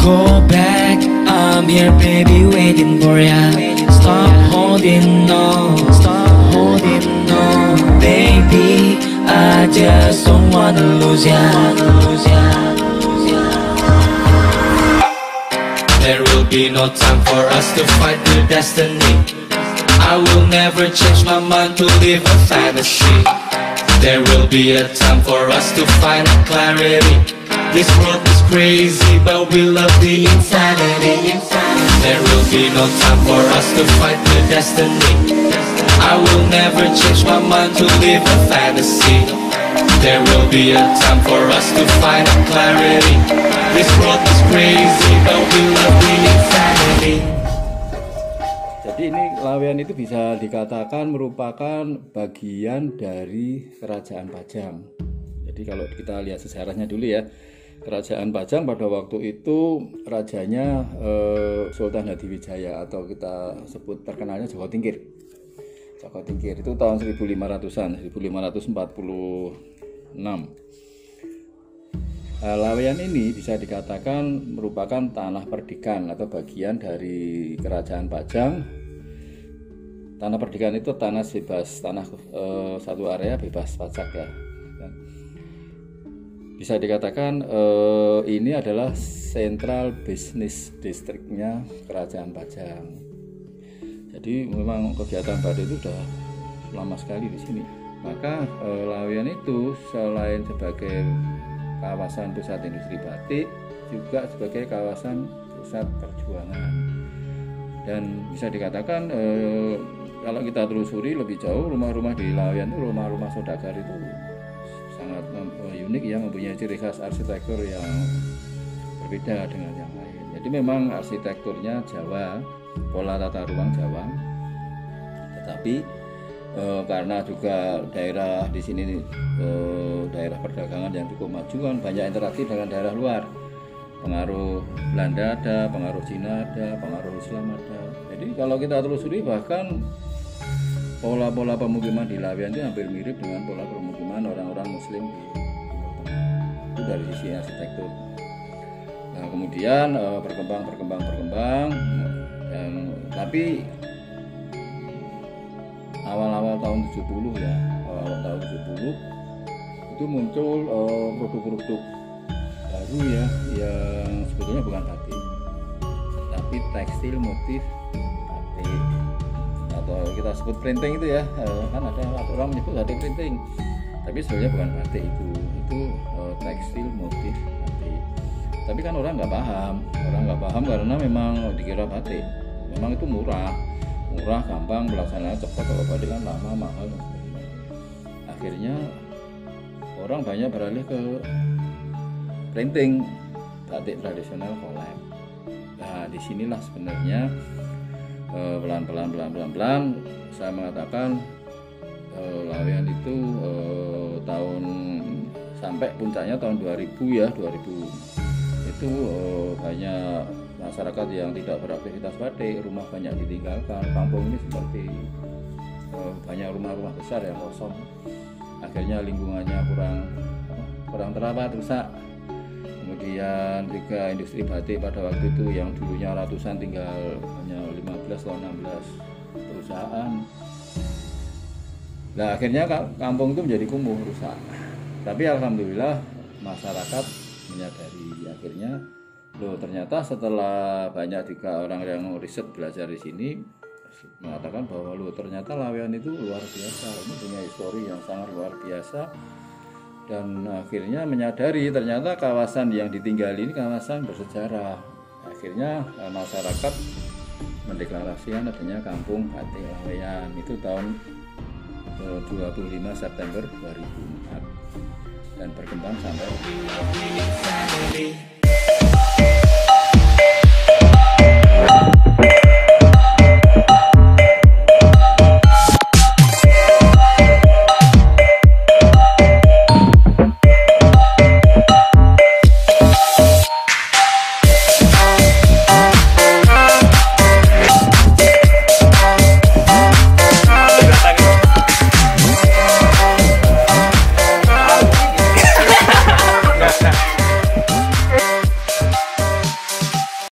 go back. I'm here, baby, waiting for ya. Stop holding on, baby. I just don't wanna lose ya. There will be no time for us to fight with destiny. I will never change my mind to live a fantasy. There will be a time for us to find clarity. This world is crazy, but we love the insanity. There will be no time for us to fight with destiny. I will never change my mind to live a fantasy. There will be a time for us to find clarity. This world is crazy, but we love the insanity. Jadi ini Laweyan itu bisa dikatakan merupakan bagian dari Kerajaan Pajang. Jadi kalau kita lihat sejarahnya dulu ya, Kerajaan Pajang pada waktu itu rajanya Sultan Hadiwijaya atau kita sebut terkenalnya Joko Tingkir. Joko Tingkir itu tahun 1500-an, 1546. Laweyan ini bisa dikatakan merupakan tanah perdikan atau bagian dari Kerajaan Pajang. Tanah perdikan itu tanah bebas, satu area bebas pajak ya. Bisa dikatakan ini adalah Central Business Districtnya Kerajaan Pajang. Jadi memang kegiatan batik itu sudah lama sekali di sini. Maka Laweyan itu selain sebagai kawasan pusat industri batik, juga sebagai kawasan pusat perjuangan. Dan bisa dikatakan kalau kita telusuri lebih jauh, rumah-rumah di Laweyan itu rumah-rumah saudagar itu sangat unik ya, mempunyai ciri khas arsitektur yang berbeda dengan yang lain. Jadi memang arsitekturnya Jawa, pola tata ruang Jawa, tetapi karena juga daerah di sini daerah perdagangan yang cukup maju kan, banyak interaksi dengan daerah luar. Pengaruh Belanda ada, pengaruh Cina ada, pengaruh Islam ada. Jadi kalau kita telusuri bahkan pola-pola pemukiman di Laweyan itu hampir mirip dengan pola pemukiman orang-orang Muslim di Timur Tengah. Itu dari sisi arsitektur. Nah, kemudian berkembang, dan tapi awal-awal tahun 70 ya, awal tahun 70 itu muncul produk-produk baru ya, yang sebetulnya bukan batik, tapi tekstil motif batik, atau kita sebut printing itu ya, kan ada orang menyebut batik printing, tapi sebenarnya bukan batik itu tekstil motif batik. Tapi kan orang nggak paham karena memang dikira batik, memang itu murah, gampang pelaksanaan, cepat. Kalau batik kan lama, mahal dan sebagainya. Akhirnya orang banyak beralih ke printing batik tradisional collab. Nah, disinilah sebenarnya pelan-pelan saya mengatakan Laweyan itu tahun sampai puncaknya tahun 2000 ya, 2000 itu banyak masyarakat yang tidak beraktivitas batik, rumah banyak ditinggalkan, kampung ini seperti banyak rumah-rumah besar yang kosong. Akhirnya lingkungannya kurang terawat, rusak. Kemudian juga industri batik pada waktu itu yang dulunya ratusan tinggal hanya 15 atau 16 perusahaan. Nah, akhirnya kampung itu menjadi kumuh, rusak. Tapi alhamdulillah masyarakat menyadari, akhirnya ternyata setelah banyak juga orang yang riset belajar di sini mengatakan bahwa ternyata Laweyan itu luar biasa, ini punya histori yang sangat luar biasa. Dan akhirnya menyadari ternyata kawasan yang ditinggali ini kawasan bersejarah. Akhirnya masyarakat mendeklarasikan adanya Kampung Batik Laweyan itu tahun 25 September 2004 dan berkembang sampai